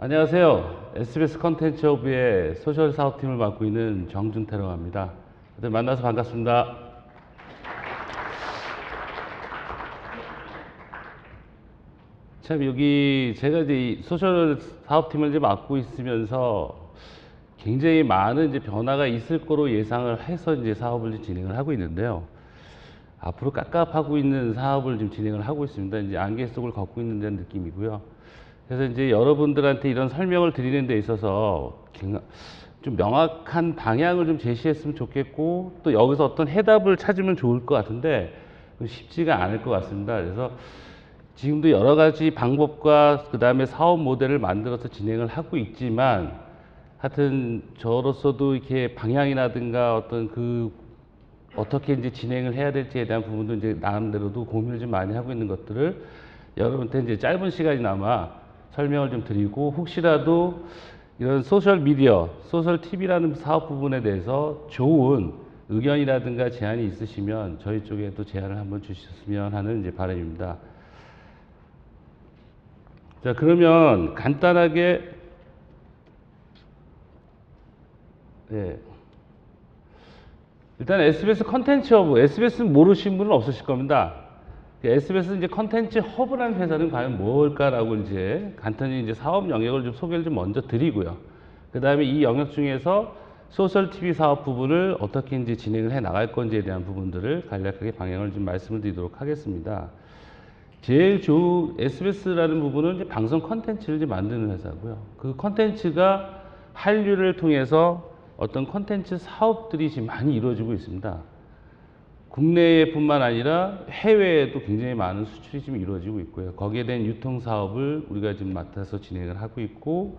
안녕하세요. SBS 컨텐츠허브의 소셜 사업팀을 맡고 있는 정준태라고 합니다. 다들 만나서 반갑습니다. 참 여기 제가 이제 이 소셜 사업팀을 이제 맡고 있으면서 굉장히 많은 이제 변화가 있을 거로 예상을 해서 이제 사업을 진행을 하고 있는데요. 앞으로 깝깝하고 있는 사업을 지금 진행을 하고 있습니다. 이제 안개 속을 걷고 있는 데 느낌이고요. 그래서 이제 여러분들한테 이런 설명을 드리는 데 있어서 좀 명확한 방향을 좀 제시했으면 좋겠고, 또 여기서 어떤 해답을 찾으면 좋을 것 같은데 쉽지가 않을 것 같습니다. 그래서 지금도 여러 가지 방법과 그 다음에 사업 모델을 만들어서 진행을 하고 있지만, 하여튼 저로서도 이렇게 방향이라든가 어떻게 이제 진행을 해야 될지에 대한 부분도 이제 나름대로도 고민을 좀 많이 하고 있는 것들을 여러분한테 이제 짧은 시간이나마 설명을 좀 드리고, 혹시라도 이런 소셜 미디어, 소셜 TV라는 사업 부분에 대해서 좋은 의견이라든가 제안이 있으시면 저희 쪽에 또 제안을 한번 주셨으면 하는 이제 바람입니다. 자, 그러면 간단하게 일단 SBS 컨텐츠 허브, SBS는 모르시는 분은 없으실 겁니다. SBS는 이제 컨텐츠 허브라는 회사는 과연 뭘까라고 이제 간단히 이제 사업 영역을 좀 소개를 좀 먼저 드리고요. 그 다음에 이 영역 중에서 소셜 TV 사업 부분을 어떻게 이제 진행을 해 나갈 건지에 대한 부분들을 간략하게 방향을 좀 말씀을 드리도록 하겠습니다. 제일 SBS라는 부분은 이제 방송 컨텐츠를 이제 만드는 회사고요. 그 컨텐츠가 한류를 통해서 어떤 컨텐츠 사업들이 지금 많이 이루어지고 있습니다. 국내뿐만 아니라 해외에도 굉장히 많은 수출이 지금 이루어지고 있고요. 거기에 대한 유통 사업을 우리가 지금 맡아서 진행을 하고 있고,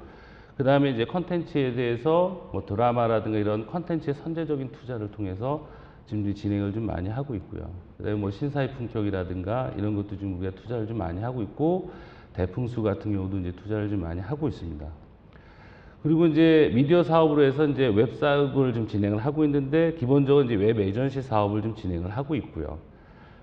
그 다음에 이제 컨텐츠에 대해서 뭐 드라마라든가 이런 컨텐츠의 선제적인 투자를 통해서 지금 진행을 좀 많이 하고 있고요. 그 다음에 뭐 신사의 품격이라든가 이런 것도 지금 우리가 투자를 좀 많이 하고 있고, 대풍수 같은 경우도 이제 투자를 좀 많이 하고 있습니다. 그리고 이제 미디어 사업으로 해서 이제 웹 사업을 좀 진행을 하고 있는데, 기본적으로 이제 웹 에이전시 사업을 좀 진행을 하고 있고요.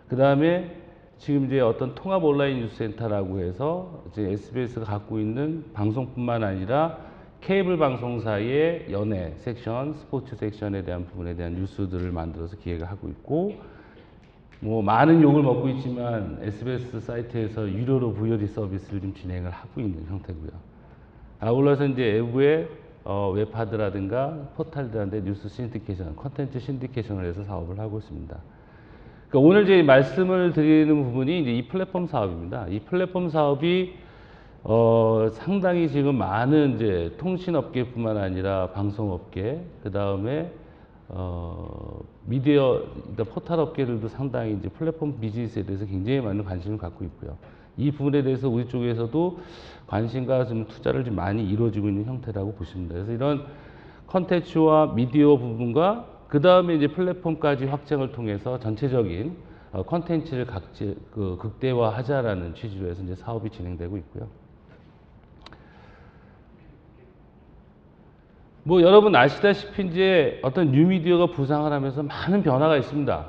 그 다음에 지금 이제 어떤 통합 온라인 뉴스 센터라고 해서 이제 SBS가 갖고 있는 방송뿐만 아니라 케이블 방송사의 연예 섹션, 스포츠 섹션에 대한 부분에 대한 뉴스들을 만들어서 기획을 하고 있고, 뭐 많은 욕을 먹고 있지만 SBS 사이트에서 유료로 VOD 서비스를 좀 진행을 하고 있는 형태고요. 아울러서 이제 외부의 웹하드라든가 포탈들한테 뉴스 신디케이션, 컨텐츠 신디케이션을 해서 사업을 하고 있습니다. 그러니까 오늘 이제 말씀을 드리는 부분이 이제 이 플랫폼 사업입니다. 이 플랫폼 사업이 상당히 지금 많은 이제 통신업계뿐만 아니라 방송업계, 그 다음에 미디어, 그러니까 포탈 업계들도 상당히 이제 플랫폼 비즈니스에 대해서 굉장히 많은 관심을 갖고 있고요. 이 부분에 대해서 우리 쪽에서도 관심과 좀 투자를 좀 많이 이루어지고 있는 형태라고 보시면 돼요. 그래서 이런 컨텐츠와 미디어 부분과 그 다음에 이제 플랫폼까지 확장을 통해서 전체적인 컨텐츠를 극대화하자라는 취지로 해서 이제 사업이 진행되고 있고요. 뭐 여러분 아시다시피 이제 어떤 뉴미디어가 부상을 하면서 많은 변화가 있습니다.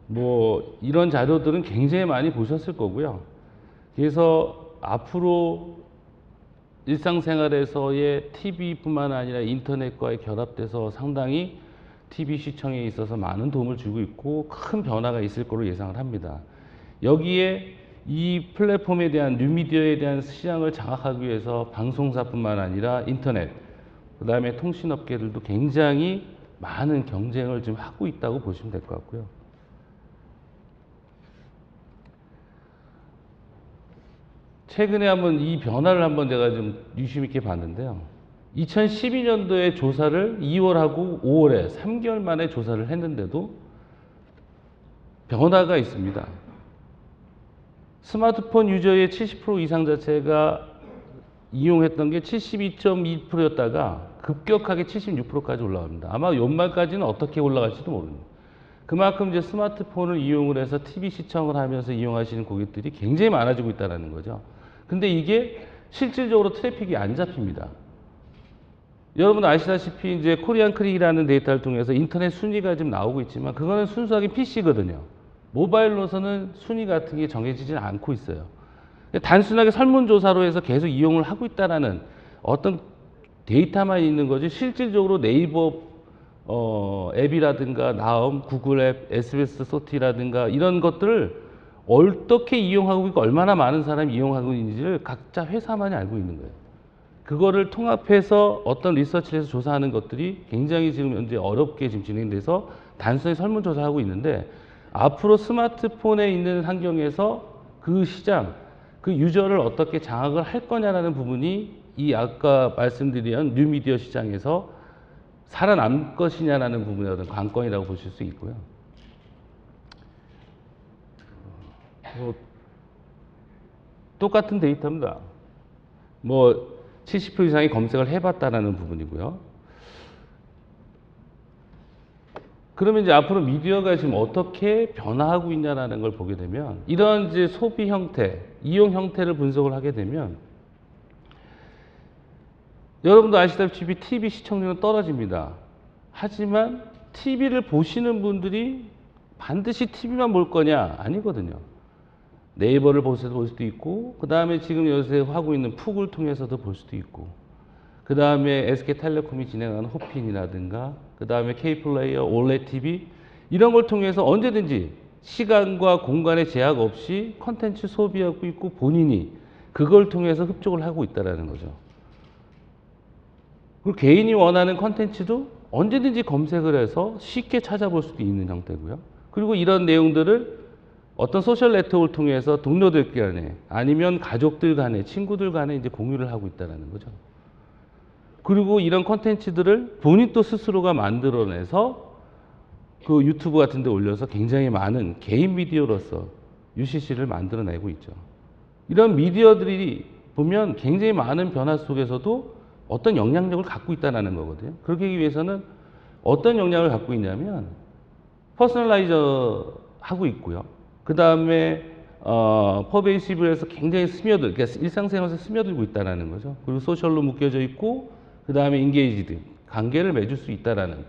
뭐 이런 자료들은 굉장히 많이 보셨을 거고요. 그래서 앞으로 일상생활에서의 TV뿐만 아니라 인터넷과의 결합돼서 상당히 TV 시청에 있어서 많은 도움을 주고 있고 큰 변화가 있을 거로 예상을 합니다. 여기에 이 플랫폼에 대한 뉴미디어에 대한 시장을 장악하기 위해서 방송사뿐만 아니라 인터넷, 그 다음에 통신업계들도 굉장히 많은 경쟁을 좀 하고 있다고 보시면 될 것 같고요. 최근에 한번 이 변화를 한번 제가 좀 유심 있게 봤는데요. 2012년도에 조사를 2월하고 5월에 3개월 만에 조사를 했는데도 변화가 있습니다. 스마트폰 유저의 70% 이상 자체가 이용했던 게 72.2%였다가 급격하게 76%까지 올라갑니다. 아마 연말까지는 어떻게 올라갈지도 모릅니다. 그만큼 이제 스마트폰을 이용을 해서 TV 시청을 하면서 이용하시는 고객들이 굉장히 많아지고 있다는 거죠. 근데 이게 실질적으로 트래픽이 안 잡힙니다. 여러분 아시다시피 이제 코리안 크릭이라는 데이터를 통해서 인터넷 순위가 지금 나오고 있지만 그거는 순수하게 PC거든요. 모바일로서는 순위 같은 게 정해지지 않고 있어요. 단순하게 설문조사로 해서 계속 이용을 하고 있다라는 어떤 데이터만 있는 거지 실질적으로 네이버 앱이라든가 나움, 구글 앱, SBS 소티라든가 이런 것들을 어떻게 이용하고 있고 얼마나 많은 사람이 이용하고 있는지를 각자 회사만이 알고 있는 거예요. 그거를 통합해서 어떤 리서치를 해서 조사하는 것들이 굉장히 지금 현재 어렵게 지금 진행돼서 단순히 설문조사하고 있는데 앞으로 스마트폰에 있는 환경에서 그 시장, 그 유저를 어떻게 장악을 할 거냐라는 부분이 이 아까 말씀드린 뉴미디어 시장에서 살아남을 것이냐라는 부분의 어떤 관건이라고 보실 수 있고요. 똑같은 데이터입니다. 70% 이상이 검색을 해봤다라는 부분이고요. 그러면 이제 앞으로 미디어가 지금 어떻게 변화하고 있냐라는 걸 보게 되면 이런 이제 소비 형태, 이용 형태를 분석을 하게 되면 여러분도 아시다시피 TV 시청률은 떨어집니다. 하지만 TV를 보시는 분들이 반드시 TV만 볼 거냐? 아니거든요. 네이버를 볼 수도 있고 그 다음에 지금 요새 하고 있는 푹을 통해서도 볼 수도 있고 그 다음에 SK텔레콤이 진행하는 호핀이라든가 그 다음에 K플레이어, 올레 TV 이런 걸 통해서 언제든지 시간과 공간의 제약 없이 컨텐츠 소비하고 있고 본인이 그걸 통해서 흡족을 하고 있다는 거죠. 그리고 개인이 원하는 컨텐츠도 언제든지 검색을 해서 쉽게 찾아볼 수도 있는 형태고요. 그리고 이런 내용들을 어떤 소셜 네트워크를 통해서 동료들 간에 아니면 가족들 간에 친구들 간에 이제 공유를 하고 있다는 거죠. 그리고 이런 컨텐츠들을 본인 또 스스로가 만들어내서 그 유튜브 같은 데 올려서 굉장히 많은 개인 미디어로서 UCC를 만들어내고 있죠. 이런 미디어들이 보면 굉장히 많은 변화 속에서도 어떤 영향력을 갖고 있다는 거거든요. 그렇게 하기 위해서는 어떤 영향을 갖고 있냐면 퍼스널라이저 하고 있고요. 그 다음에 퍼베이시브에서 굉장히 그러니까 일상생활에서 스며들고 있다는 거죠. 그리고 소셜로 묶여져 있고 그 다음에 인게이지드, 관계를 맺을 수 있다는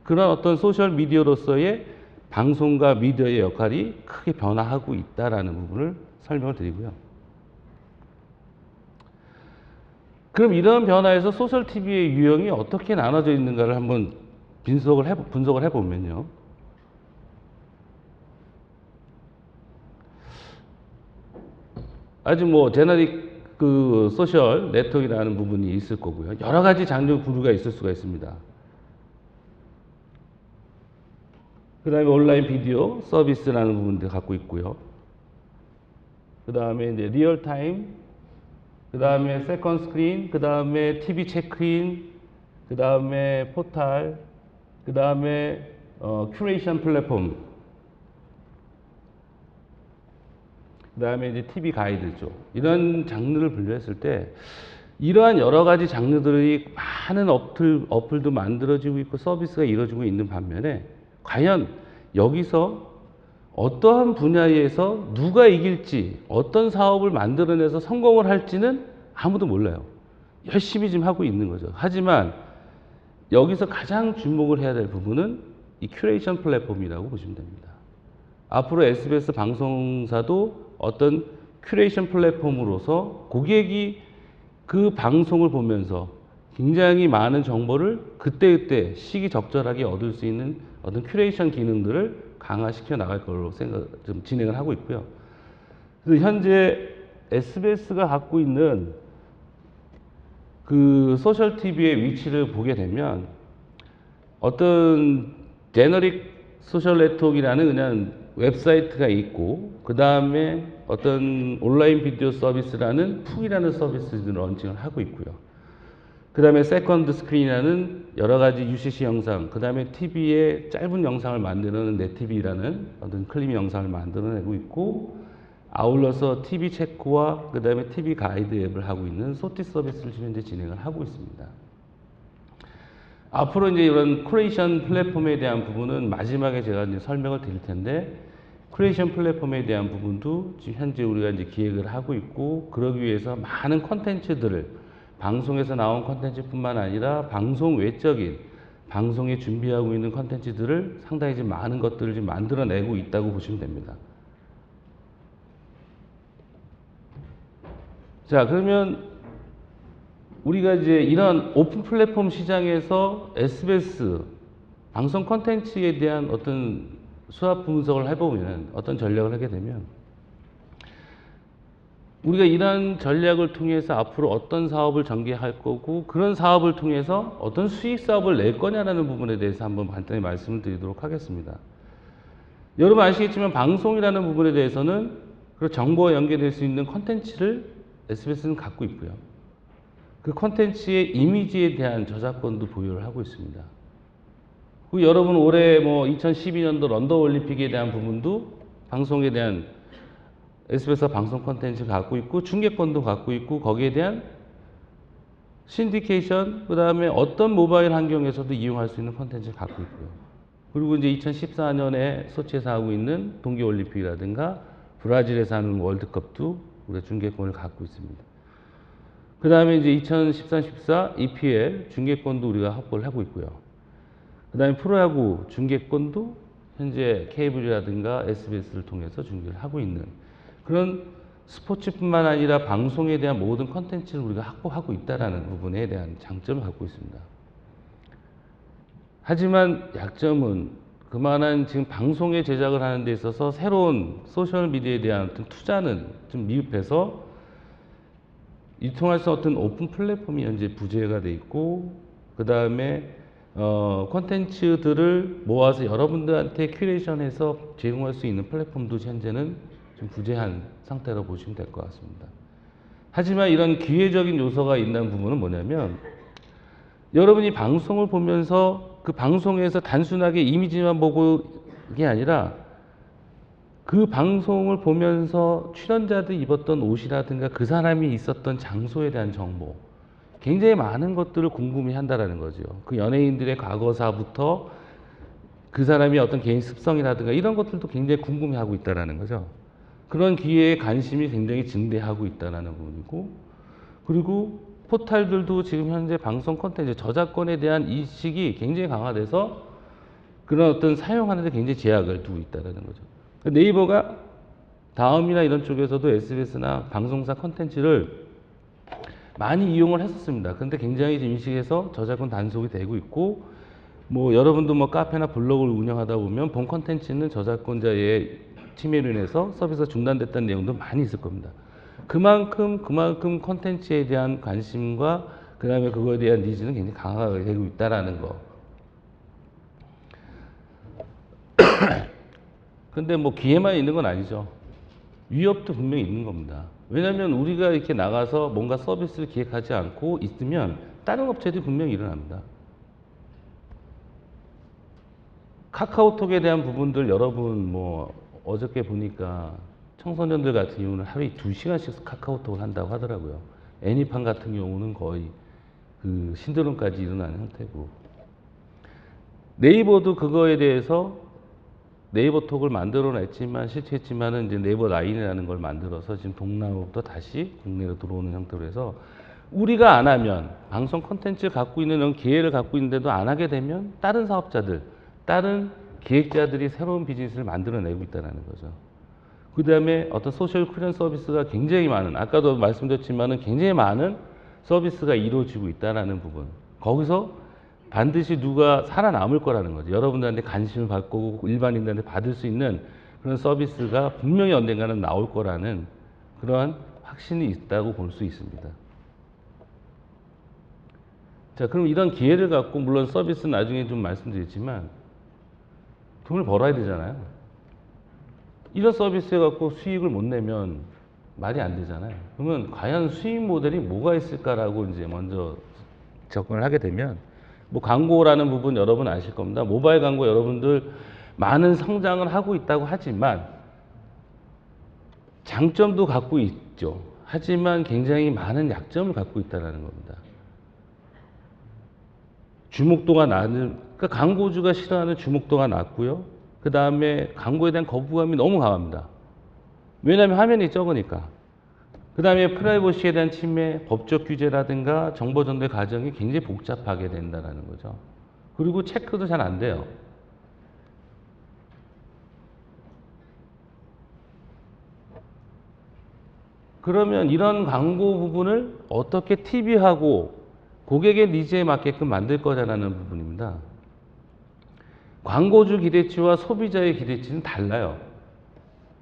그런 어떤 소셜 미디어로서의 방송과 미디어의 역할이 크게 변화하고 있다는 부분을 설명을 드리고요. 그럼 이런 변화에서 소셜 TV의 유형이 어떻게 나눠져 있는가를 한번 분석을 해보면요. 아주 제너릭 그 소셜 네트워크라는 부분이 있을 거고요. 여러 가지 장르 부류가 있을 수가 있습니다. 그 다음에 온라인 비디오 서비스라는 부분도 갖고 있고요. 그 다음에 이제 리얼타임, 그 다음에 세컨 스크린, 그 다음에 TV 체크인, 그 다음에 포탈, 그 다음에 큐레이션 플랫폼, 그 다음에 이제 TV 가이드죠. 이런 장르를 분류했을 때 이러한 여러 가지 장르들이 많은 어플도 만들어지고 있고 서비스가 이루어지고 있는 반면에 과연 여기서 어떠한 분야에서 누가 이길지 어떤 사업을 만들어내서 성공을 할지는 아무도 몰라요. 열심히 지금 하고 있는 거죠. 하지만 여기서 가장 주목을 해야 될 부분은 이 큐레이션 플랫폼이라고 보시면 됩니다. 앞으로 SBS 방송사도 어떤 큐레이션 플랫폼으로서 고객이 그 방송을 보면서 굉장히 많은 정보를 그때그때 시기적절하게 얻을 수 있는 어떤 큐레이션 기능들을 강화시켜 나갈 걸로 좀 진행을 하고 있고요. 그래서 현재 SBS가 갖고 있는 그 소셜 TV의 위치를 보게 되면 어떤 제너릭 소셜 네트워크라는 그냥 웹사이트가 있고 그 다음에 어떤 온라인 비디오 서비스라는 푹이라는 서비스를 런칭을 하고 있고요. 그 다음에 세컨드 스크린이라는 여러 가지 UCC 영상, 그 다음에 TV에 짧은 영상을 만드는 네티비라는 어떤 클립 영상을 만들어내고 있고 아울러서 TV 체크와 그 다음에 TV 가이드 앱을 하고 있는 소티 서비스를 현재 진행을 하고 있습니다. 앞으로 이제 이런 큐레이션 플랫폼에 대한 부분은 마지막에 제가 이제 설명을 드릴 텐데 큐레이션 플랫폼에 대한 부분도 지금 현재 우리가 이제 기획을 하고 있고 그러기 위해서 많은 콘텐츠들을 방송에서 나온 콘텐츠뿐만 아니라 방송 외적인 방송에 준비하고 있는 콘텐츠들을 상당히 지금 많은 것들을 지금 만들어내고 있다고 보시면 됩니다. 자, 그러면 우리가 이제 이런 오픈 플랫폼 시장에서 SBS 방송 콘텐츠에 대한 어떤 수합 분석을 해보면, 어떤 전략을 하게 되면, 우리가 이런 전략을 통해서 앞으로 어떤 사업을 전개할 거고, 그런 사업을 통해서 어떤 수익 사업을 낼 거냐라는 부분에 대해서 한번 간단히 말씀을 드리도록 하겠습니다. 여러분 아시겠지만 방송이라는 부분에 대해서는 그 정보와 연계될 수 있는 콘텐츠를 SBS는 갖고 있고요. 그 콘텐츠의 이미지에 대한 저작권도 보유를 하고 있습니다. 그리고 여러분 올해 뭐 2012년도 런던 올림픽에 대한 부분도 방송에 대한 SBS가 방송 콘텐츠를 갖고 있고 중계권도 갖고 있고 거기에 대한 신디케이션, 그 다음에 어떤 모바일 환경에서도 이용할 수 있는 콘텐츠를 갖고 있고요. 그리고 이제 2014년에 소치에서 하고 있는 동계올림픽이라든가 브라질에서 하는 월드컵도 우리가 중계권을 갖고 있습니다. 그 다음에 이제 2013-14 EPL 중계권도 우리가 확보를 하고 있고요. 그 다음에 프로야구 중계권도 현재 케이블이라든가 SBS를 통해서 중계를 하고 있는 그런 스포츠뿐만 아니라 방송에 대한 모든 컨텐츠를 우리가 확보하고 있다는 부분에 대한 장점을 갖고 있습니다. 하지만 약점은 그만한 지금 방송의 제작을 하는 데 있어서 새로운 소셜미디어에 대한 어떤 투자는 좀 미흡해서 유통할 수 없는 오픈 플랫폼이 현재 부재가 돼 있고, 그 다음에 콘텐츠들을 모아서 여러분들한테 큐레이션해서 제공할 수 있는 플랫폼도 현재는 좀 부재한 상태로 보시면 될 것 같습니다. 하지만 이런 기회적인 요소가 있는 부분은 뭐냐면, 여러분이 방송을 보면서 그 방송에서 단순하게 이미지만 보고 그게 아니라 그 방송을 보면서 출연자들이 입었던 옷이라든가 그 사람이 있었던 장소에 대한 정보, 굉장히 많은 것들을 궁금해한다라는 거죠. 그 연예인들의 과거사부터 그 사람이 어떤 개인 습성이라든가 이런 것들도 굉장히 궁금해하고 있다라는 거죠. 그런 기회에 관심이 굉장히 증대하고 있다는 부분이고, 그리고 포털들도 지금 현재 방송 콘텐츠 저작권에 대한 인식이 굉장히 강화돼서 그런 어떤 사용하는 데 굉장히 제약을 두고 있다는 거죠. 네이버가 다음이나 이런 쪽에서도 SBS나 방송사 콘텐츠를 많이 이용을 했었습니다. 근데 굉장히 인식해서 저작권 단속이 되고 있고, 뭐 여러분도 뭐 카페나 블로그를 운영하다 보면 본 콘텐츠는 저작권자의 침해로 인해서 서비스가 중단됐다는 내용도 많이 있을 겁니다. 그만큼 콘텐츠에 대한 관심과 그 다음에 그거에 대한 니즈는 굉장히 강화가 되고 있다라는 거. 근데 뭐 기회만 있는 건 아니죠. 위협도 분명히 있는 겁니다. 왜냐하면 우리가 이렇게 나가서 뭔가 서비스를 기획하지 않고 있으면 다른 업체들이 분명히 일어납니다. 카카오톡에 대한 부분들 여러분 뭐 어저께 보니까 청소년들 같은 경우는 하루에 2시간씩 카카오톡을 한다고 하더라고요. 애니팡 같은 경우는 거의 그 신드롬까지 일어나는 형태고, 네이버도 그거에 대해서 네이버톡을 만들어냈지만 실패했지만은 이제 네이버 라인이라는 걸 만들어서 지금 동남아부터 다시 국내로 들어오는 형태로 해서 우리가 안 하면 방송 콘텐츠를 갖고 있는 이런 기회를 갖고 있는데도 안 하게 되면 다른 사업자들, 다른 기획자들이 새로운 비즈니스를 만들어내고 있다는 거죠. 그 다음에 어떤 소셜 클리어 서비스가 굉장히 많은, 아까도 말씀드렸지만은 굉장히 많은 서비스가 이루어지고 있다는 부분. 거기서 반드시 누가 살아남을 거라는 거죠. 여러분들한테 관심을 받고 일반인들한테 받을 수 있는 그런 서비스가 분명히 언젠가는 나올 거라는 그러한 확신이 있다고 볼 수 있습니다. 자, 그럼 이런 기회를 갖고, 물론 서비스는 나중에 좀 말씀드리지만 돈을 벌어야 되잖아요. 이런 서비스에 갖고 수익을 못 내면 말이 안 되잖아요. 그러면 과연 수익 모델이 뭐가 있을까라고 이제 먼저 접근을 하게 되면, 뭐 광고라는 부분 여러분 아실 겁니다. 모바일 광고 여러분들 많은 성장을 하고 있다고 하지만 장점도 갖고 있죠. 하지만 굉장히 많은 약점을 갖고 있다는 겁니다. 주목도가 낮은, 그러니까 광고주가 싫어하는 주목도가 낮고요. 그 다음에 광고에 대한 거부감이 너무 강합니다. 왜냐하면 화면이 적으니까. 그 다음에 프라이버시에 대한 침해, 법적 규제라든가 정보 전달 과정이 굉장히 복잡하게 된다는 거죠. 그리고 체크도 잘 안 돼요. 그러면 이런 광고 부분을 어떻게 TV하고 고객의 니즈에 맞게끔 만들 거냐라는 부분입니다. 광고주 기대치와 소비자의 기대치는 달라요.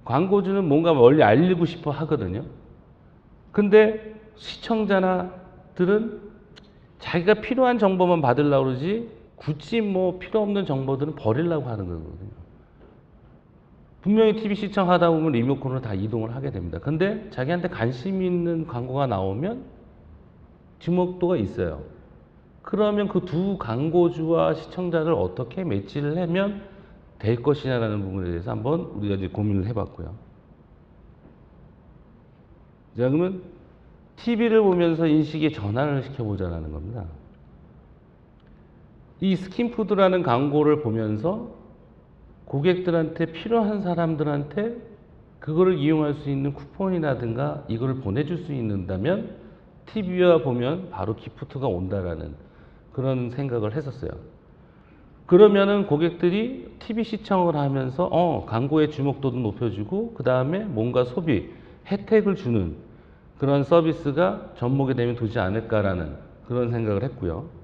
광고주는 뭔가 멀리 알리고 싶어 하거든요. 근데 시청자들은 자기가 필요한 정보만 받으려고 그러지 굳이 뭐 필요 없는 정보들은 버리려고 하는 거거든요. 분명히 TV 시청하다 보면 리모컨으로 다 이동을 하게 됩니다. 근데 자기한테 관심 있는 광고가 나오면 주목도가 있어요. 그러면 그 두 광고주와 시청자를 어떻게 매치를 하면 될 것이냐라는 부분에 대해서 한번 우리가 이제 고민을 해봤고요. 자, 그러면 TV를 보면서 인식의 전환을 시켜보자라는 겁니다. 이 스킨푸드라는 광고를 보면서 고객들한테 필요한 사람들한테 그거를 이용할 수 있는 쿠폰이라든가 이거를 보내줄 수 있는다면 TV와 보면 바로 기프트가 온다라는 그런 생각을 했었어요. 그러면은 고객들이 TV 시청을 하면서 광고의 주목도도 높여주고 그 다음에 뭔가 소비 혜택을 주는 그런 서비스가 접목이 되면 되지 않을까라는 그런 생각을 했고요.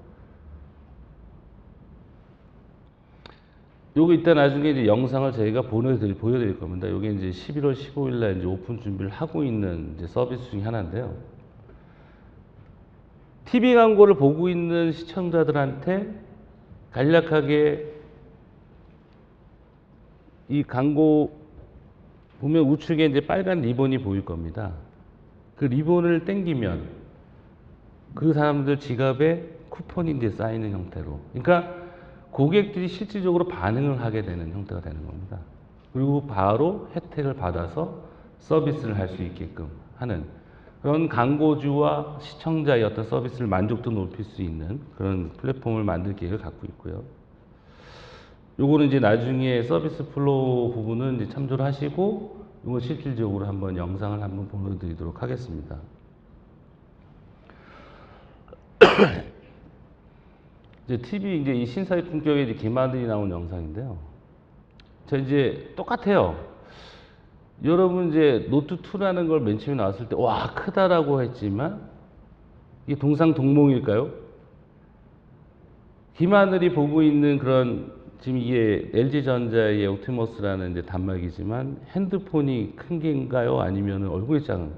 요거 이따 나중에 이제 영상을 저희가 보여드릴 겁니다. 요게 이제 11월 15일 날 이제 오픈 준비를 하고 있는 이제 서비스 중에 하나인데요. TV 광고를 보고 있는 시청자들한테 간략하게 이 광고 보면 우측에 이제 빨간 리본이 보일 겁니다. 그 리본을 당기면 그 사람들 지갑에 쿠폰이 이제 쌓이는 형태로. 그러니까 고객들이 실질적으로 반응을 하게 되는 형태가 되는 겁니다. 그리고 바로 혜택을 받아서 서비스를 할 수 있게끔 하는 그런 광고주와 시청자의 어떤 서비스를 만족도 높일 수 있는 그런 플랫폼을 만들 계획을 갖고 있고요. 요거는 이제 나중에 서비스 플로우 부분은 이제 참조를 하시고 이거 실질적으로 한번 영상을 한번 보여드리도록 하겠습니다. 이제 TV 이제 이 신사의 품격의 이제 기마들이 나온 영상인데요. 자, 이제 똑같아요. 여러분 이제 노트 2라는 걸 맨 처음에 나왔을 때 와 크다라고 했지만 이게 동상동몽일까요? 김하늘이 보고 있는 그런 지금 이게 LG전자의 옵티머스라는 이제 단말기지만 핸드폰이 큰 게인가요? 아니면 얼굴이 작은?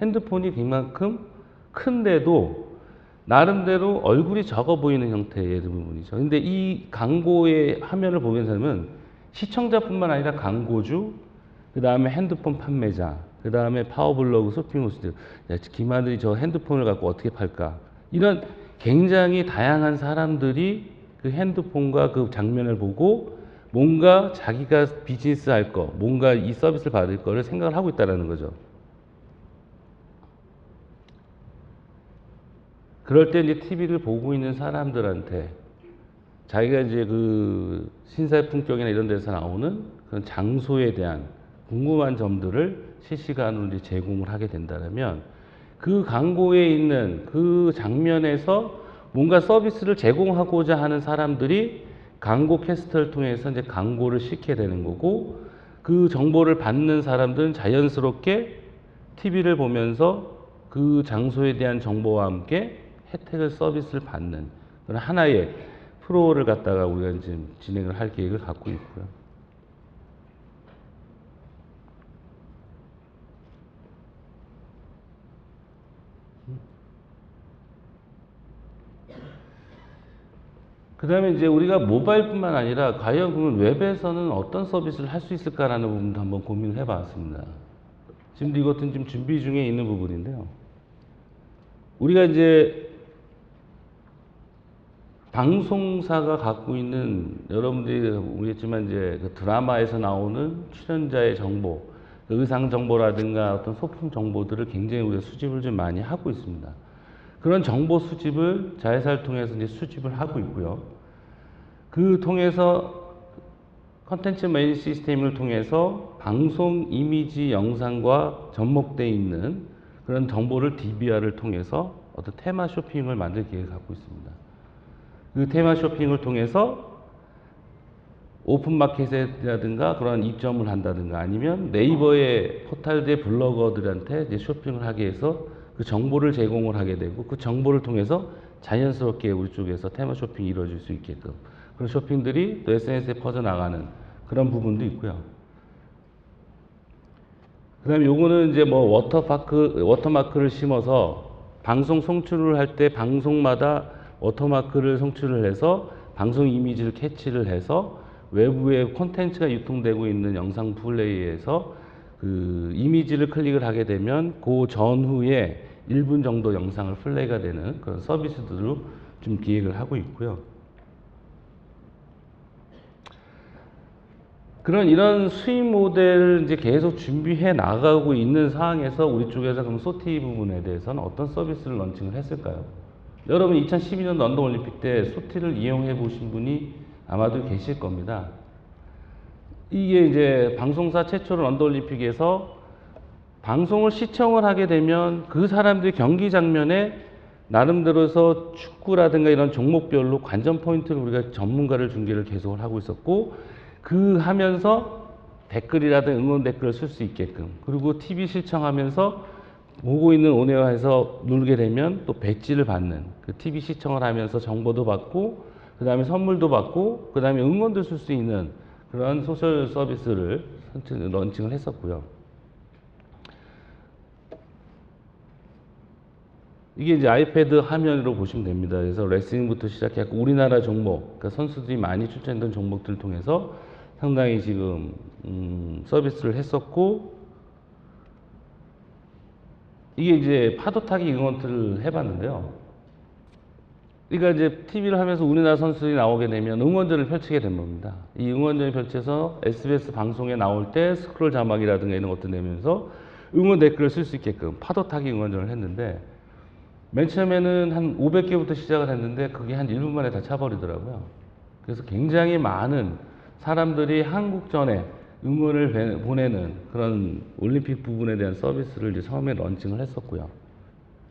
핸드폰이 그만큼 큰데도 나름대로 얼굴이 적어 보이는 형태의 부분이죠. 근데 이 광고의 화면을 보게 되면 시청자뿐만 아니라 광고주, 그 다음에 핸드폰 판매자, 그 다음에 파워블로그, 쇼핑호스트, 김하늘이 저 핸드폰을 갖고 어떻게 팔까? 이런 굉장히 다양한 사람들이 그 핸드폰과 그 장면을 보고 뭔가 자기가 비즈니스 할 거, 뭔가 이 서비스를 받을 거를 생각을 하고 있다는 거죠. 그럴 때 이제 TV를 보고 있는 사람들한테 자기가 이제 그 신사의 품격이나 이런 데서 나오는 그런 장소에 대한 궁금한 점들을 실시간으로 이제 제공을 하게 된다면 그 광고에 있는 그 장면에서 뭔가 서비스를 제공하고자 하는 사람들이 광고 캐스터를 통해서 이제 광고를 싣게 되는 거고 그 정보를 받는 사람들은 자연스럽게 TV를 보면서 그 장소에 대한 정보와 함께 혜택을 서비스를 받는 그런 하나의 프로를 갖다가 우리가 지금 진행을 할 계획을 갖고 있고요. 그 다음에 이제 우리가 모바일뿐만 아니라 과연 그러면 웹에서는 어떤 서비스를 할 수 있을까라는 부분도 한번 고민을 해봤습니다. 지금도 이것은 지금 준비 중에 있는 부분인데요. 우리가 이제 방송사가 갖고 있는 여러분들이 보겠지만 이제 그 드라마에서 나오는 출연자의 정보, 그 의상 정보라든가 어떤 소품 정보들을 굉장히 우리가 수집을 좀 많이 하고 있습니다. 그런 정보 수집을 자회사를 통해서 이제 수집을 하고 있고요. 그 통해서 컨텐츠 메인 시스템을 통해서 방송 이미지 영상과 접목되어 있는 그런 정보를 DBR을 통해서 어떤 테마 쇼핑을 만들 계획을 갖고 있습니다. 그 테마 쇼핑을 통해서 오픈마켓이라든가 그런 입점을 한다든가 아니면 네이버의 포탈의 블로거들한테 이제 쇼핑을 하게 해서 그 정보를 제공을 하게 되고 그 정보를 통해서 자연스럽게 우리 쪽에서 테마 쇼핑이 이루어질 수 있게끔 그런 쇼핑들이 또 SNS에 퍼져나가는 그런 부분도 있고요. 그 다음에 요거는 이제 뭐 워터마크를 심어서 방송 송출을 할 때 방송마다 워터마크를 송출을 해서 방송 이미지를 캐치를 해서 외부에 콘텐츠가 유통되고 있는 영상 플레이에서 그 이미지를 클릭을 하게 되면 그 전후에 1분 정도 영상을 플레이가 되는 그런 서비스들로 좀 기획을 하고 있고요. 이런 수익 모델을 이제 계속 준비해 나가고 있는 상황에서 우리 쪽에서 그럼 소티 부분에 대해서는 어떤 서비스를 런칭을 했을까요? 여러분 2012년 런던 올림픽 때 소티를 이용해 보신 분이 아마도 계실 겁니다. 이게 이제 방송사 최초로 런던 올림픽에서 방송을 시청을 하게 되면 그 사람들이 경기 장면에 나름대로서 축구라든가 이런 종목별로 관전 포인트를 우리가 전문가를 중계를 계속 하고 있었고 그 하면서 댓글이라든 응원 댓글을 쓸 수 있게끔 그리고 TV 시청하면서 보고 있는 온에어에서 누르게 되면 또 배지를 받는 그 TV 시청을 하면서 정보도 받고 그 다음에 선물도 받고 그 다음에 응원도 쓸 수 있는 그런 소셜 서비스를 런칭을 했었고요. 이게 이제 아이패드 화면으로 보시면 됩니다. 그래서 레슬링부터 시작해서 우리나라 종목, 그러니까 선수들이 많이 출전했던 종목들을 통해서 상당히 지금 서비스를 했었고 이게 이제 파도타기 응원트를 해봤는데요. 그러니까 이제 TV를 하면서 우리나라 선수들이 나오게 되면 응원전을 펼치게 된 겁니다. 이 응원전을 펼쳐서 SBS 방송에 나올 때 스크롤 자막이라든가 이런 것도 내면서 응원 댓글을 쓸 수 있게끔 파도타기 응원전을 했는데 맨 처음에는 한 500개부터 시작을 했는데 그게 한 1분 만에 다 차버리더라고요. 그래서 굉장히 많은 사람들이 한국전에 응원을 보내는 그런 올림픽 부분에 대한 서비스를 이제 처음에 런칭을 했었고요.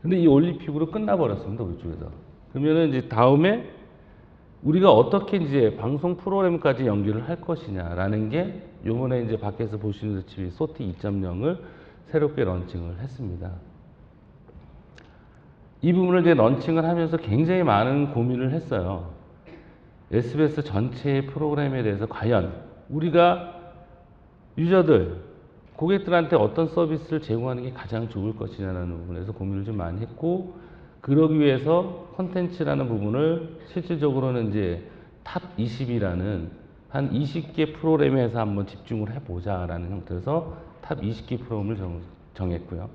근데 이 올림픽으로 끝나버렸습니다, 우리 쪽에서. 그러면은 이제 다음에 우리가 어떻게 이제 방송 프로그램까지 연결을 할 것이냐라는 게 요번에 이제 밖에서 보시는 듯이 소티 2.0을 새롭게 런칭을 했습니다. 이 부분을 이제 런칭을 하면서 굉장히 많은 고민을 했어요. SBS 전체의 프로그램에 대해서 과연 우리가 유저들, 고객들한테 어떤 서비스를 제공하는 게 가장 좋을 것이냐라는 부분에서 고민을 좀 많이 했고 그러기 위해서 콘텐츠라는 부분을 실질적으로는 이제 탑 20이라는 한 20개 프로그램에서 한번 집중을 해보자라는 형태에서 탑 20개 프로그램을 정했고요.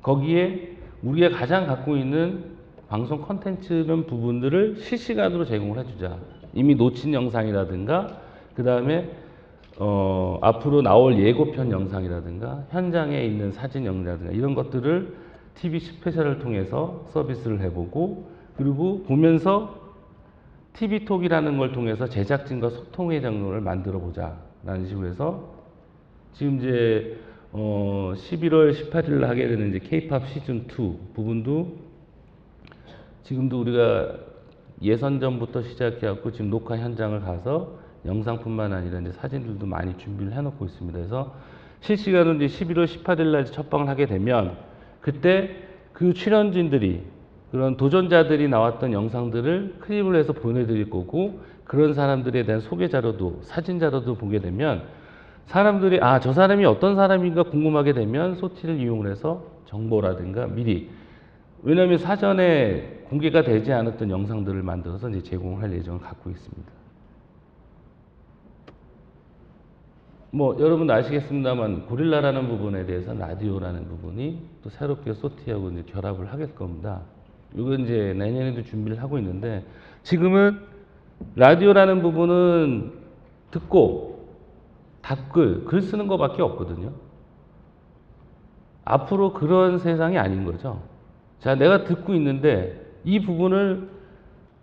거기에 우리가 가장 갖고 있는 방송 콘텐츠는 부분들을 실시간으로 제공을 해주자. 이미 놓친 영상이라든가 그 다음에 앞으로 나올 예고편 영상이라든가 현장에 있는 사진 영상이라든가 이런 것들을 TV 스페셜을 통해서 서비스를 해보고 그리고 보면서 TV톡이라는 걸 통해서 제작진과 소통의 장면을 만들어 보자 라는 식으로 해서 지금 이제 11월 18일 날 하게 되는 이제 K-POP 시즌 2 부분도 지금도 우리가 예선전부터 시작해갖고 지금 녹화 현장을 가서 영상뿐만 아니라 이제 사진들도 많이 준비를 해놓고 있습니다. 그래서 실시간으로 이제 11월 18일 날 첫방을 하게 되면 그때 그 출연진들이 그런 도전자들이 나왔던 영상들을 클립을 해서 보내드릴 거고 그런 사람들에 대한 소개 자료도 사진 자료도 보게 되면 사람들이 저 사람이 어떤 사람인가 궁금하게 되면 소티를 이용을 해서 정보라든가 미리 왜냐하면 사전에 공개가 되지 않았던 영상들을 만들어서 이제 제공할 예정을 갖고 있습니다. 뭐 여러분 아시겠습니다만 고릴라라는 부분에 대해서 라디오라는 부분이 또 새롭게 소티하고 이제 결합을 하게 될 겁니다. 이건 이제 내년에도 준비를 하고 있는데 지금은 라디오라는 부분은 듣고 답글, 글 쓰는 것밖에 없거든요. 앞으로 그런 세상이 아닌 거죠. 자, 내가 듣고 있는데 이 부분을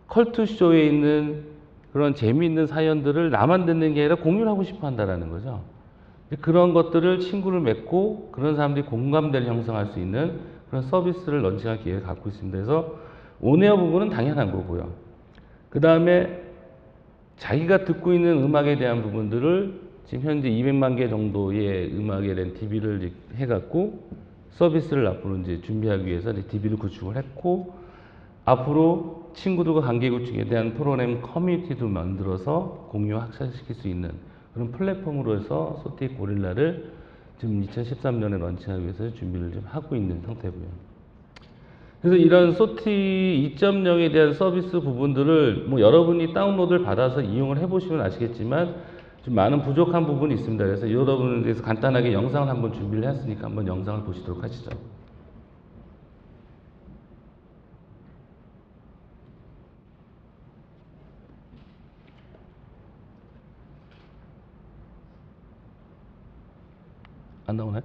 컬투쇼에 있는 그런 재미있는 사연들을 나만 듣는 게 아니라 공유를 하고 싶어 한다는 거죠. 그런 것들을 친구를 맺고 그런 사람들이 공감대를 형성할 수 있는 그런 서비스를 런칭할 기회를 갖고 있습니다. 그래서 온에어 부분은 당연한 거고요. 그 다음에 자기가 듣고 있는 음악에 대한 부분들을 지금 현재 200만 개 정도의 음악에 대한 DB를 해갖고 서비스를 앞으로 이제 준비하기 위해서 DB를 구축을 했고, 앞으로 친구들과 관계구축에 대한 프로그램 커뮤니티도 만들어서 공유 확산시킬 수 있는 그런 플랫폼으로 해서 소티 고릴라를 지금 2013년에 런칭하기 위해서 준비를 좀 하고 있는 상태고요. 그래서 이런 소티 2.0에 대한 서비스 부분들을 뭐 여러분이 다운로드를 받아서 이용을 해보시면 아시겠지만 좀 많은 부족한 부분이 있습니다. 그래서 여러분을 위해서 간단하게 영상을 한번 준비를 했으니까 한번 영상을 보시도록 하시죠. 안 나오나요?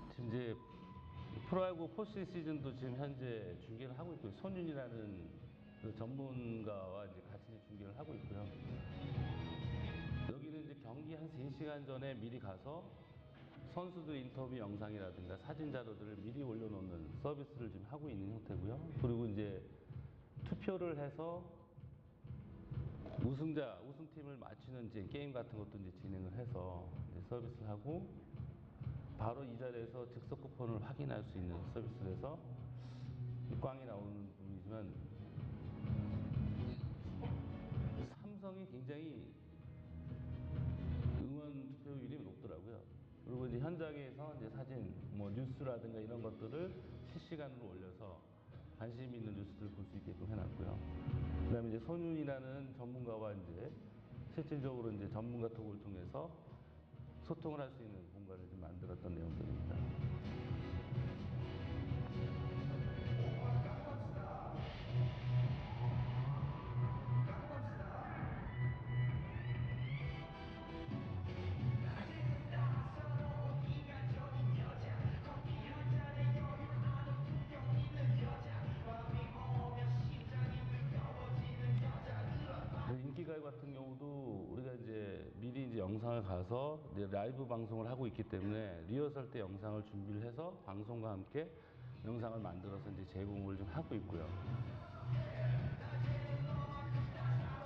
지금 이제 프로야구 포스 시즌도 지금 현재 중계를 하고 있고요. 손윤이라는 그 전문가와 이제 같이 중계를 하고 있고요. 여기는 이제 경기 한 3시간 전에 미리 가서 선수들 인터뷰 영상이라든가 사진 자료들을 미리 올려놓는 서비스를 지금 하고 있는 형태고요. 그리고 이제 투표를 해서 우승팀을 맞추는 이제 게임 같은 것도 이제 진행을 해서 이제 서비스를 하고, 바로 이 자리에서 즉석 쿠폰을 확인할 수 있는 서비스를 해서 꽝이 나오는 부분이지만, 삼성이 굉장히 응원 투표율이 높더라고요. 그리고 이제 현장에서 이제 사진, 뭐 뉴스라든가 이런 것들을 실시간으로 올려서 관심 있는 뉴스들을 볼 수 있게끔 해놨고요. 그다음에 이제 손윤이라는 전문가와 이제 실질적으로 이제 전문가 톡을 통해서 소통을 할 수 있는 공간을 좀 만들었던 내용들입니다. 인기가요 같은 경우도 우리가 이제 미리 이제 영상을 가서 이제 라이브 방송을 하고 있기 때문에 리허설 때 영상을 준비를 해서 방송과 함께 영상을 만들어서 이제 제공을 좀 하고 있고요.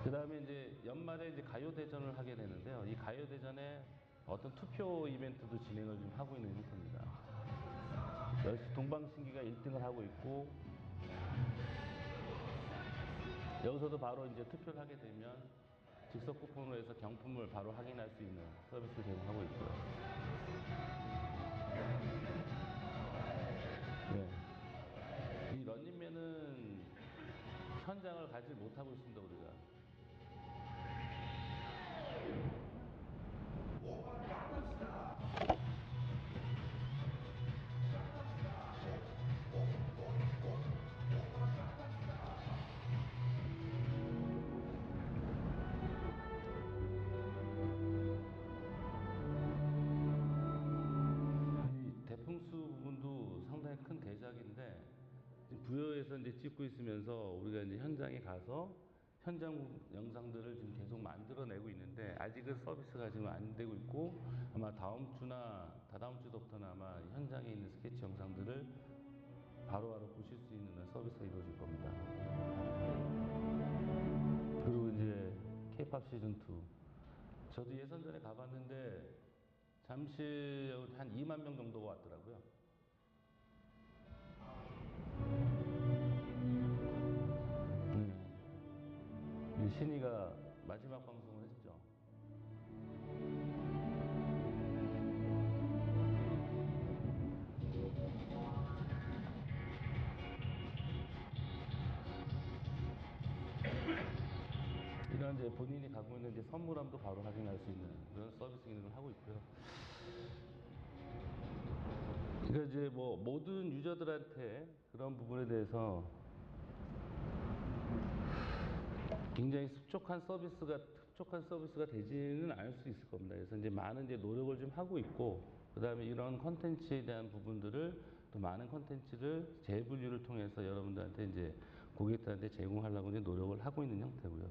그 다음에 이제 연말에 이제 가요대전을 하게 되는데요. 이 가요대전에 어떤 투표 이벤트도 진행을 좀 하고 있는 형태입니다. 역시 동방신기가 1등을 하고 있고, 여기서도 바로 이제 투표를 하게 되면 즉석 쿠폰으로 해서 경품을 바로 확인할 수 있는 서비스를 제공하고 있고요. 네. 이 런닝맨은 현장을 가지 못하고 있습니다, 우리가. 이 대풍수 부분도 상당히 큰 대작인데, 부여에서 이제 찍고 있으면서 우리가 이제 현장에 가서 현장 영상들을 지금 계속 만들어내고 있는데, 아직은 서비스가 지금 안 되고 있고, 아마 다음 주나 다다음 주부터는 아마 현장에 있는 스케치 영상들을 바로바로 보실 수 있는 서비스가 이루어질 겁니다. 그리고 이제 K-팝 시즌 2. 저도 예선전에 가봤는데 잠실 한 2만 명 정도가 왔더라고요. 신이가 마지막 방송을 했죠. 이런 이제 본인이 갖고 있는 이제 선물함도 바로 확인할 수 있는 그런 서비스 기능을 하고 있고요. 그러니까 이제 뭐 모든 유저들한테 그런 부분에 대해서 굉장히 흡족한 서비스가 되지는 않을 수 있을 겁니다. 그래서 이제 많은 이제 노력을 좀 하고 있고, 그 다음에 이런 컨텐츠에 대한 부분들을 또 많은 콘텐츠를 재분류를 통해서 여러분들한테 이제 고객들한테 제공하려고 이제 노력을 하고 있는 형태고요.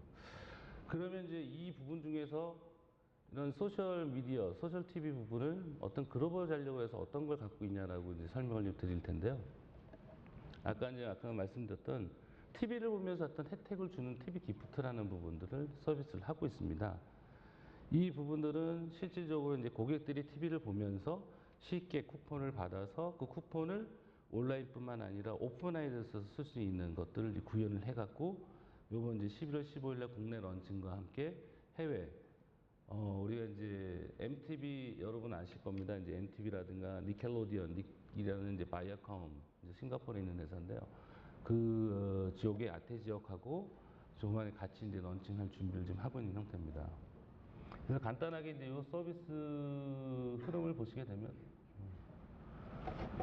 그러면 이제 이 부분 중에서 이런 소셜 미디어, 소셜 TV 부분을 어떤 글로벌 전략을 해서 어떤 걸 갖고 있냐라고 이제 설명을 좀 드릴 텐데요. 아까 말씀드렸던 TV를 보면서 어떤 혜택을 주는 TV 기프트라는 부분들을 서비스를 하고 있습니다. 이 부분들은 실질적으로 이제 고객들이 TV를 보면서 쉽게 쿠폰을 받아서 그 쿠폰을 온라인뿐만 아니라 오프라인에서 쓸 수 있는 것들을 이제 구현을 해갖고 요번 이제 11월 15일날 국내 런칭과 함께 해외 우리가 이제 MTV 여러분 아실 겁니다. 이제 MTV라든가 니켈로디언이라는 이제 바이아컴 이제 싱가포르에 있는 회사인데요. 그 지역의 아태 지역하고 조만에 같이 이제 런칭할 준비를 좀 하고 있는 형태입니다. 그래서 간단하게 이제 이 서비스 흐름을 보시게 되면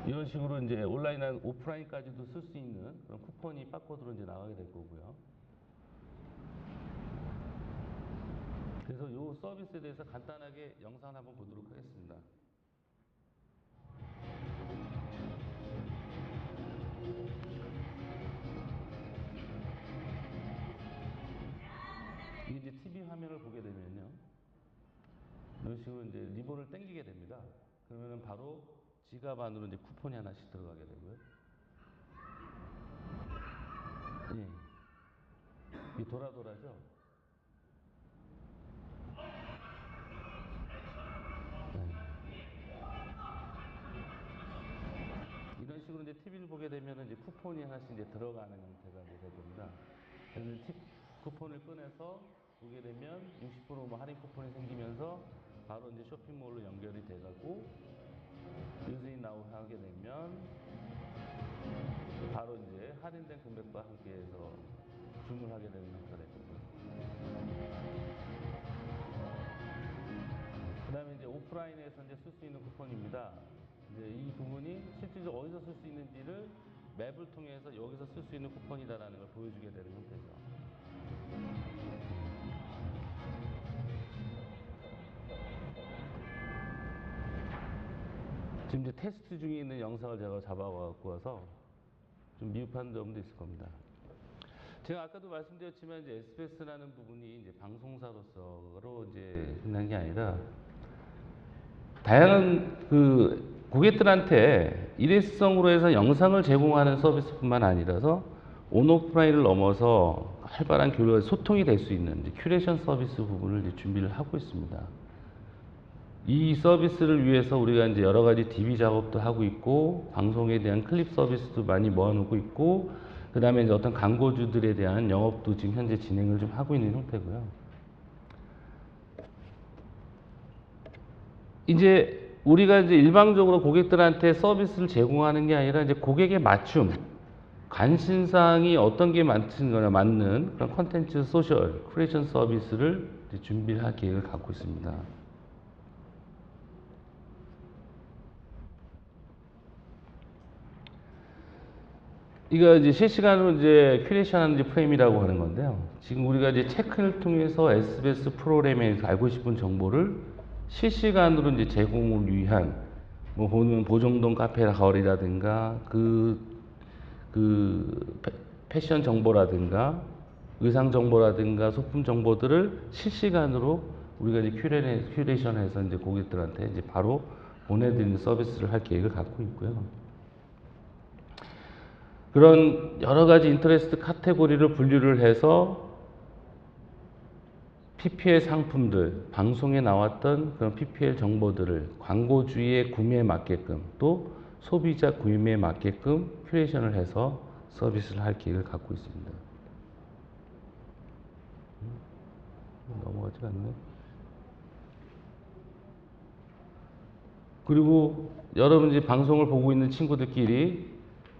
이런 식으로 이제 온라인이나 오프라인까지도 쓸 수 있는 그런 쿠폰이 바코드로 이제 나가게 될 거고요. 그래서 이 서비스에 대해서 간단하게 영상을 한번 보도록 하겠습니다. 이게 이제 TV 화면을 보게 되면요. 이런 식으로 이제 리본을 당기게 됩니다. 그러면은 바로 지갑 안으로 이제 쿠폰이 하나씩 들어가게 되고요. 예. 이 돌아죠. 네. 이런 식으로 이제 TV를 보게 되면은 이제 쿠폰이 하나씩 이제 들어가는 형태가 이제 될 겁니다. 그래서 쿠폰을 꺼내서 보게 되면 60% 할인 쿠폰이 생기면서 바로 이제 쇼핑몰로 연결이 돼가고 유즈인 나우 하게 되면 바로 이제 할인된 금액과 함께해서 주문하게 되는 형태가 될 거고요. 그 다음에 이제 오프라인에서 이제 쓸 수 있는 쿠폰입니다. 이제 이 부분이 실질적으로 어디서 쓸 수 있는지를 맵을 통해서 여기서 쓸 수 있는 쿠폰이다라는 걸 보여주게 되는 형태죠. 지금 이제 테스트 중에 있는 영상을 제가 잡아갖고 와서 좀 미흡한 점도 있을 겁니다. 제가 아까도 말씀드렸지만 이제 SBS라는 부분이 이제 방송사로서 이제 끝난 게 아니라 다양한 그 고객들한테 일회성으로 해서 영상을 제공하는 서비스뿐만 아니라서 온오프라인을 넘어서 활발한 교류, 소통이 될 수 있는 이제 큐레이션 서비스 부분을 이제 준비를 하고 있습니다. 이 서비스를 위해서 우리가 이제 여러 가지 DB 작업도 하고 있고, 방송에 대한 클립 서비스도 많이 모아놓고 있고, 그 다음에 이제 어떤 광고주들에 대한 영업도 지금 현재 진행을 좀 하고 있는 형태고요. 이제 우리가 이제 일방적으로 고객들한테 서비스를 제공하는 게 아니라 이제 고객의 맞춤, 관심사항이 어떤 게 맞는 그런 컨텐츠 소셜 크리에이션 서비스를 이제 준비를 할 계획을 갖고 있습니다. 이거 이제 실시간으로 이제 큐레이션하는 이제 프레임이라고 하는 건데요. 지금 우리가 이제 체크를 통해서 SBS 프로그램에서 알고 싶은 정보를 실시간으로 이제 제공을 위한 뭐 보면 보정동 카페 거리라든가 그 패션 정보라든가 의상 정보라든가 소품 정보들을 실시간으로 우리가 이제 큐레이션해서 이제 고객들한테 이제 바로 보내드리는 서비스를 할 계획을 갖고 있고요. 그런 여러 가지 인터레스트 카테고리를 분류를 해서 PPL 상품들, 방송에 나왔던 그런 PPL 정보들을 광고주의 구매에 맞게끔 또 소비자 구매에 맞게끔 큐레이션을 해서 서비스를 할 계획을 갖고 있습니다. 넘어가지가 않네. 그리고 여러분 이제 방송을 보고 있는 친구들끼리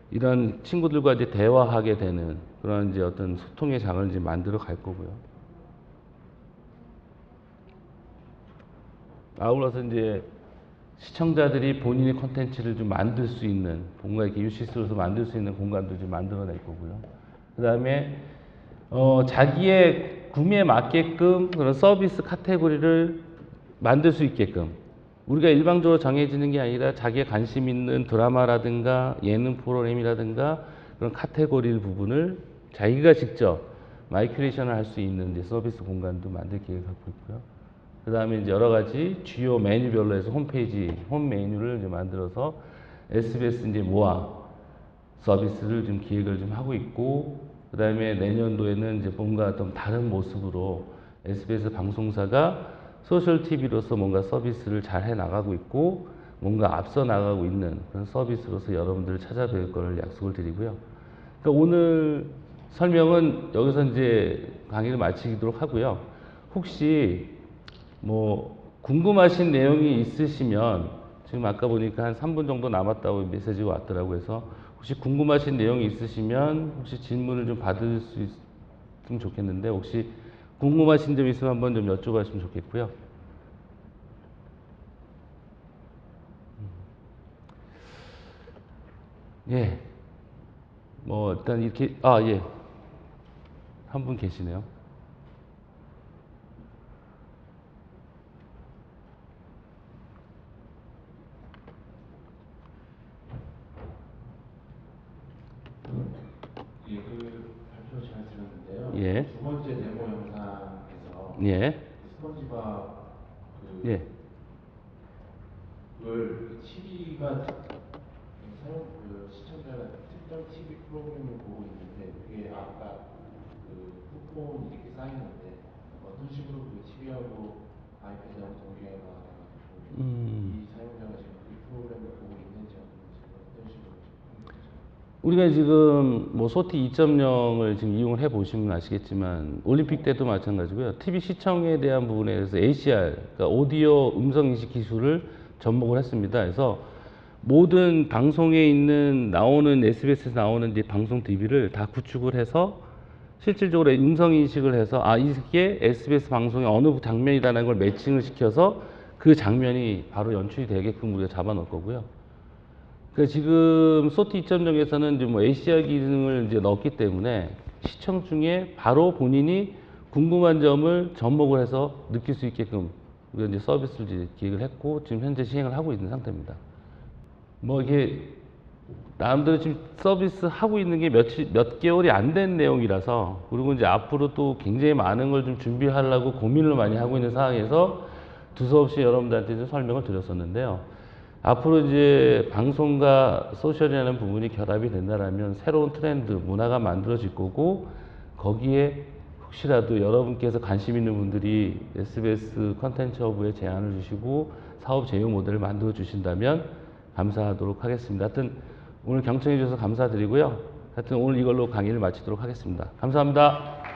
이런 친구들과 이제 대화하게 되는 그런 이제 어떤 소통의 장을 이제 만들어 갈 거고요. 아울러서 이제 시청자들이 본인의 콘텐츠를 좀 만들 수 있는 뭔가 이렇게 유시스로서 만들 수 있는 공간도 좀 만들어낼 거고요. 그 다음에 자기의 구매에 맞게끔 그런 서비스 카테고리를 만들 수 있게끔 우리가 일방적으로 정해지는 게 아니라 자기가 관심 있는 드라마라든가 예능 프로그램이라든가 그런 카테고리 부분을 자기가 직접 마이큐레이션을 할 수 있는 이제 서비스 공간도 만들 계획을 갖고 있고요. 그 다음에 이제 여러 가지 주요 메뉴별로 해서 홈페이지, 홈 메뉴를 이제 만들어서 SBS 이제 모아 서비스를 좀 기획을 좀 하고 있고, 그 다음에 내년도에는 이제 뭔가 좀 다른 모습으로 SBS 방송사가 소셜 TV로서 뭔가 서비스를 잘 해 나가고 있고, 뭔가 앞서 나가고 있는 그런 서비스로서 여러분들을 찾아뵐 걸 약속을 드리고요. 그러니까 오늘 설명은 여기서 이제 강의를 마치도록 하고요. 혹시 뭐 궁금하신 내용이 있으시면 지금 아까 보니까 한 3분 정도 남았다고 메시지가 왔더라고요. 그래서 혹시 궁금하신 내용이 있으시면 혹시 질문을 좀 받을 수 있으면 좋겠는데, 혹시 궁금하신 점 있으면 한번 좀 여쭤봤으면 좋겠고요. 예. 뭐 일단 이렇게 예. 한 분 계시네요. 예, 그 발표 잘 들었는데요. 예. 두 번째 데모 영상에서 예. 스펀지밥 예. 그걸 TV가 사용 시청자가 특정 TV 프로그램을 보고 있는데 그게 아까 그 쿠폰이 이렇게 쌓이는데 어떤 식으로 그 TV하고 아이패드하고 동기화가 돼가지고 이 사용자가 지금 그 프로그램을 보고 있는지 어떤 식으로 우리가 지금 뭐 소티 2.0을 지금 이용을 해 보시면 아시겠지만, 올림픽 때도 마찬가지고요. TV 시청에 대한 부분에 대해서 ACR, 그러니까 오디오 음성 인식 기술을 접목을 했습니다. 그래서 모든 방송에 있는 나오는 SBS에서 나오는 이제 방송 DB를 다 구축을 해서 실질적으로 음성 인식을 해서 이게 SBS 방송의 어느 장면이다라는 걸 매칭을 시켜서 그 장면이 바로 연출이 되게끔 우리가 잡아 놓을 거고요. 그 지금 소티 2.0에서는 이제 뭐 ACR 기능을 이제 넣었기 때문에 시청 중에 바로 본인이 궁금한 점을 접목을 해서 느낄 수 있게끔 우리가 이제 서비스를 이제 기획을 했고 지금 현재 시행을 하고 있는 상태입니다. 뭐 이게 나름대로 지금 서비스 하고 있는 게 몇 개월이 안 된 내용이라서, 그리고 이제 앞으로 또 굉장히 많은 걸 좀 준비하려고 고민을 많이 하고 있는 상황에서 두서없이 여러분들한테 좀 설명을 드렸었는데요. 앞으로 이제 방송과 소셜이라는 부분이 결합이 된다면 새로운 트렌드, 문화가 만들어질 거고, 거기에 혹시라도 여러분께서 관심 있는 분들이 SBS 컨텐츠 허브에 제안을 주시고 사업 제휴 모델을 만들어 주신다면 감사하도록 하겠습니다. 하여튼 오늘 경청해 주셔서 감사드리고요. 하여튼 오늘 이걸로 강의를 마치도록 하겠습니다. 감사합니다.